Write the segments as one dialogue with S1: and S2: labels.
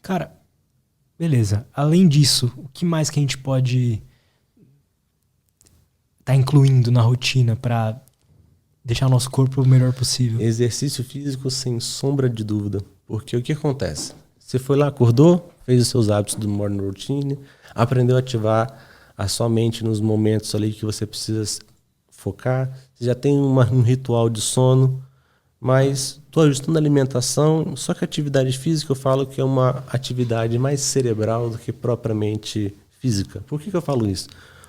S1: Cara, beleza. Além disso, o que mais que a gente pode estar incluindo na rotina para deixar o nosso corpo o melhor possível?
S2: Exercício físico sem sombra de dúvida. Porque o que acontece? Você foi lá, acordou, fez os seus hábitos do morning routine, aprendeu a ativar a sua mente nos momentos ali que você precisa focar, você já tem um ritual de sono, mas estou ajustando a alimentação, só que a atividade física eu falo que é uma atividade mais cerebral do que propriamente física. Por que eu falo isso?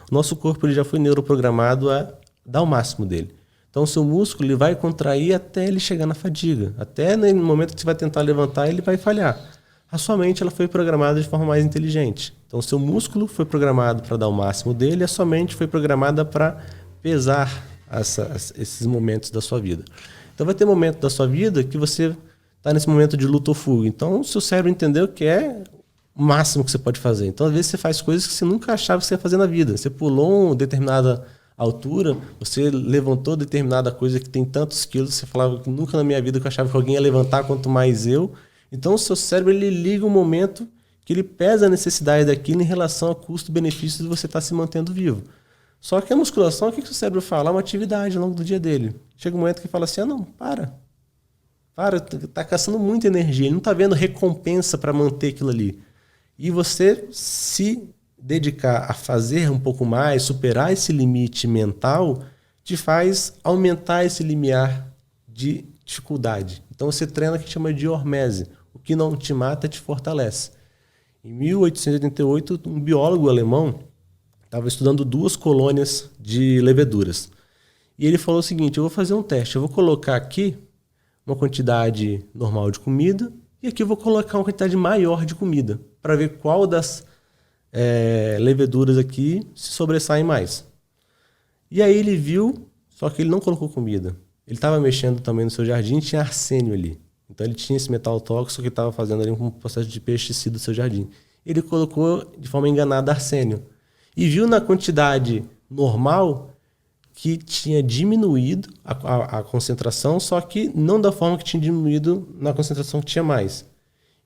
S2: O nosso corpo ele já foi neuroprogramado a dar o máximo dele. Então o seu músculo ele vai contrair até ele chegar na fadiga. Até no momento que você vai tentar levantar, ele vai falhar. A sua mente ela foi programada de forma mais inteligente. Então o seu músculo foi programado para dar o máximo dele e a sua mente foi programada para pesar esses momentos da sua vida. Então vai ter momento da sua vida que você está nesse momento de luta ou fuga. Então o seu cérebro entendeu que é o máximo que você pode fazer. Então às vezes você faz coisas que você nunca achava que você ia fazer na vida. Você pulou uma determinada altura, você levantou determinada coisa que tem tantos quilos, você falava que nunca na minha vida que eu achava que alguém ia levantar, quanto mais eu. Então o seu cérebro ele liga um momento que ele pesa a necessidade daquilo em relação ao custo-benefício de você estar se mantendo vivo. Só que a musculação, o que o seu cérebro fala? É uma atividade ao longo do dia dele. Chega um momento que ele fala assim, não, para, tá gastando muita energia, ele não está vendo recompensa para manter aquilo ali. E você se dedicar a fazer um pouco mais, superar esse limite mental, te faz aumentar esse limiar de dificuldade. Então você treina o que chama de hormese. O que não te mata te fortalece. Em 1888, um biólogo alemão estava estudando 2 colônias de leveduras. E ele falou o seguinte, eu vou fazer um teste, eu vou colocar aqui uma quantidade normal de comida e aqui eu vou colocar uma quantidade maior de comida para ver qual das leveduras aqui se sobressaem mais. E aí ele viu, só que ele não colocou comida. Ele estava mexendo também no seu jardim, tinha arsênio ali. Então ele tinha esse metal tóxico que estava fazendo ali um processo de pesticida no seu jardim. Ele colocou de forma enganada arsênio. E viu na quantidade normal que tinha diminuído a concentração, só que não da forma que tinha diminuído na concentração que tinha mais.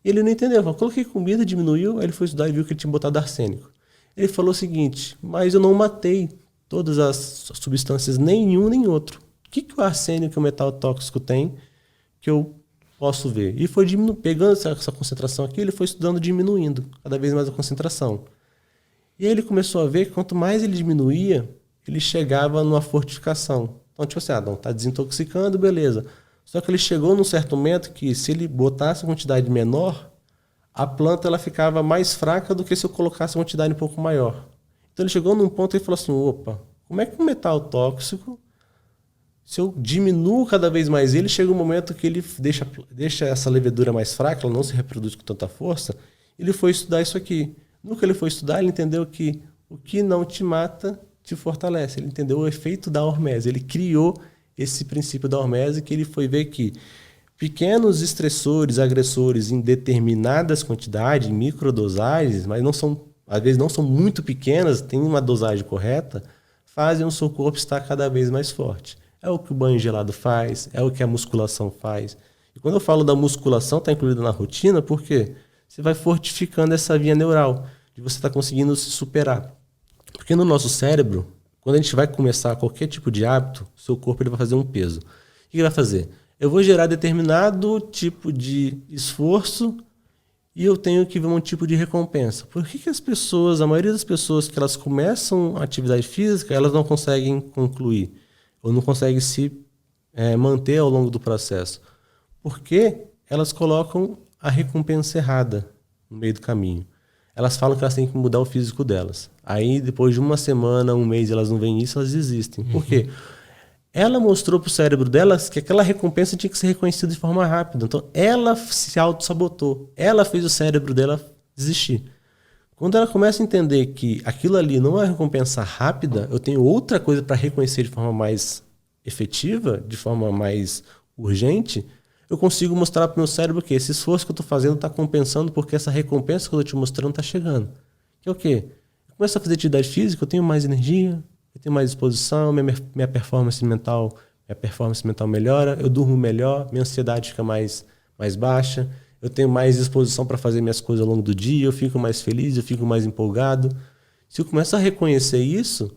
S2: E ele não entendeu. Falou, coloquei comida, diminuiu, aí ele foi estudar e viu que ele tinha botado arsênico. Ele falou o seguinte, mas eu não matei todas as substâncias, nenhum nem outro. O que o arsênio, que o metal tóxico tem, que eu posso ver? E foi pegando essa concentração aqui, ele foi estudando, diminuindo cada vez mais a concentração. E aí ele começou a ver que quanto mais ele diminuía, ele chegava numa fortificação. Então, tipo assim, não, tá desintoxicando, beleza. Só que ele chegou num certo momento que se ele botasse uma quantidade menor, a planta ela ficava mais fraca do que se eu colocasse uma quantidade um pouco maior. Então ele chegou num ponto e falou assim, opa, como é que um metal tóxico, se eu diminuo cada vez mais ele, chega um momento que ele deixa essa levedura mais fraca, ela não se reproduz com tanta força, ele foi estudar isso aqui. No que ele foi estudar, ele entendeu que o que não te mata te fortalece. Ele entendeu o efeito da hormese. Ele criou esse princípio da hormese que ele foi ver que pequenos estressores, agressores em determinadas quantidades, em microdosagens, mas não são, às vezes não são muito pequenas, tem uma dosagem correta, fazem o seu corpo estar cada vez mais forte. É o que o banho gelado faz, é o que a musculação faz. E quando eu falo da musculação, está incluída na rotina, por quê? Você vai fortificando essa via neural, de você estar conseguindo se superar. Porque no nosso cérebro, quando a gente vai começar qualquer tipo de hábito, o seu corpo ele vai fazer um peso. O que ele vai fazer? Eu vou gerar determinado tipo de esforço e eu tenho que ver um tipo de recompensa. Por que as pessoas, a maioria das pessoas que elas começam a atividade física, elas não conseguem concluir ou não conseguem se manter ao longo do processo? Porque elas colocam a recompensa errada no meio do caminho. Elas falam que elas têm que mudar o físico delas. Aí, depois de uma semana, um mês, elas não veem isso, elas desistem. Por quê? Ela mostrou para o cérebro delas que aquela recompensa tinha que ser reconhecida de forma rápida. Então, ela se auto-sabotou. Ela fez o cérebro dela desistir. Quando ela começa a entender que aquilo ali não é uma recompensa rápida, eu tenho outra coisa para reconhecer de forma mais efetiva, de forma mais urgente, eu consigo mostrar para o meu cérebro que esse esforço que eu estou fazendo está compensando porque essa recompensa que eu estou te mostrando está chegando. Que é o quê? Eu começo a fazer atividade física, eu tenho mais energia, eu tenho mais disposição, minha performance mental melhora, eu durmo melhor, minha ansiedade fica mais baixa, eu tenho mais disposição para fazer minhas coisas ao longo do dia, eu fico mais feliz, eu fico mais empolgado. Se eu começo a reconhecer isso,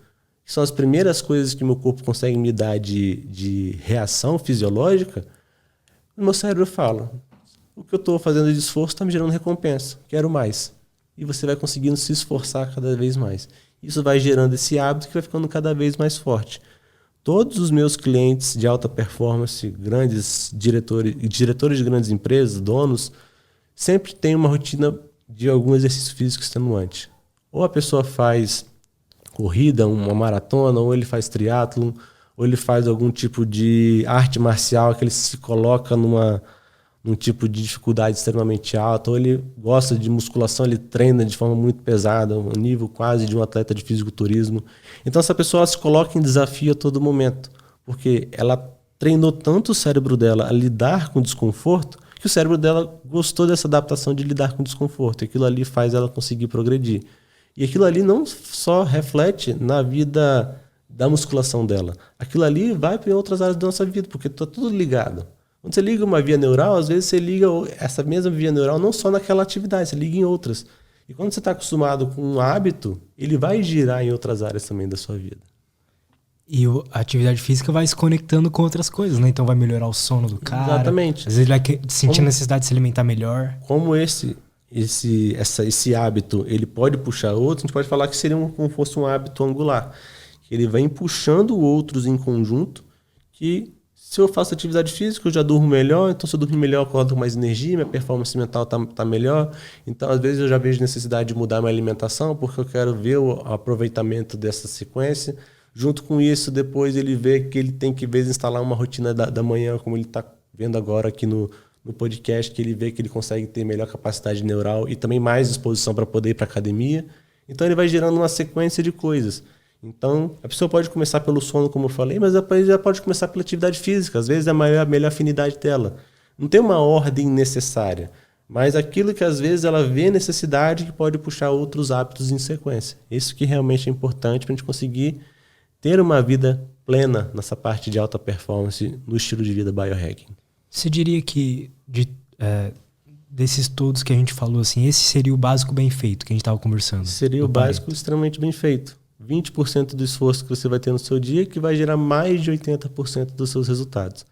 S2: que são as primeiras coisas que meu corpo consegue me dar de reação fisiológica, o meu cérebro fala, o que eu estou fazendo de esforço está me gerando recompensa, quero mais. E você vai conseguindo se esforçar cada vez mais. Isso vai gerando esse hábito que vai ficando cada vez mais forte. Todos os meus clientes de alta performance, grandes diretores de grandes empresas, donos, sempre têm uma rotina de algum exercício físico extenuante. Ou a pessoa faz corrida, uma maratona, ou ele faz triatlon, ou ele faz algum tipo de arte marcial que ele se coloca num tipo de dificuldade extremamente alta, ou ele gosta de musculação, ele treina de forma muito pesada, um nível quase de um atleta de fisiculturismo. Então essa pessoa se coloca em desafio a todo momento, porque ela treinou tanto o cérebro dela a lidar com desconforto, que o cérebro dela gostou dessa adaptação de lidar com desconforto. E aquilo ali faz ela conseguir progredir. E aquilo ali não só reflete na vida da musculação dela. Aquilo ali vai para outras áreas da nossa vida, porque está tudo ligado. Quando você liga uma via neural, às vezes você liga essa mesma via neural não só naquela atividade, você liga em outras. E quando você está acostumado com um hábito, ele vai girar em outras áreas também da sua vida.
S1: E a atividade física vai se conectando com outras coisas, né? Então vai melhorar o sono do cara.
S2: Exatamente.
S1: Às vezes ele vai sentir necessidade de se alimentar melhor.
S2: Como esse hábito ele pode puxar outros, a gente pode falar que seria como se fosse um hábito angular. Ele vem puxando outros em conjunto, que se eu faço atividade física, eu já durmo melhor, então se eu dormir melhor, eu acordo com mais energia, minha performance mental tá melhor. Então, às vezes, eu já vejo necessidade de mudar minha alimentação, porque eu quero ver o aproveitamento dessa sequência. Junto com isso, depois ele vê que ele tem que, às vezes, instalar uma rotina da manhã, como ele está vendo agora aqui no podcast, que ele vê que ele consegue ter melhor capacidade neural e também mais disposição para poder ir para a academia. Então, ele vai gerando uma sequência de coisas. Então, a pessoa pode começar pelo sono, como eu falei, mas depois já pode começar pela atividade física. Às vezes é a melhor afinidade dela. Não tem uma ordem necessária, mas aquilo que às vezes ela vê necessidade que pode puxar outros hábitos em sequência. Isso que realmente é importante para a gente conseguir ter uma vida plena nessa parte de alta performance no estilo de vida biohacking.
S1: Você diria que desses todos que a gente falou, assim, esse seria o básico bem feito que a gente estava conversando?
S2: Seria o básico extremamente bem feito. 20% do esforço que você vai ter no seu dia que vai gerar mais de 80% dos seus resultados.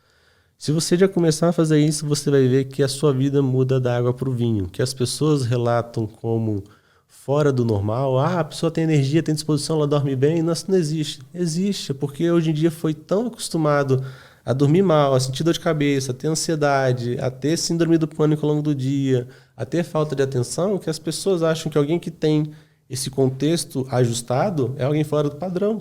S2: Se você já começar a fazer isso, você vai ver que a sua vida muda da água para o vinho, que as pessoas relatam como fora do normal. A pessoa tem energia, tem disposição, ela dorme bem. Não, isso não existe. Existe, porque hoje em dia foi tão acostumado a dormir mal, a sentir dor de cabeça, a ter ansiedade, a ter síndrome do pânico ao longo do dia, a ter falta de atenção, que as pessoas acham que alguém que tem esse contexto ajustado é alguém fora do padrão.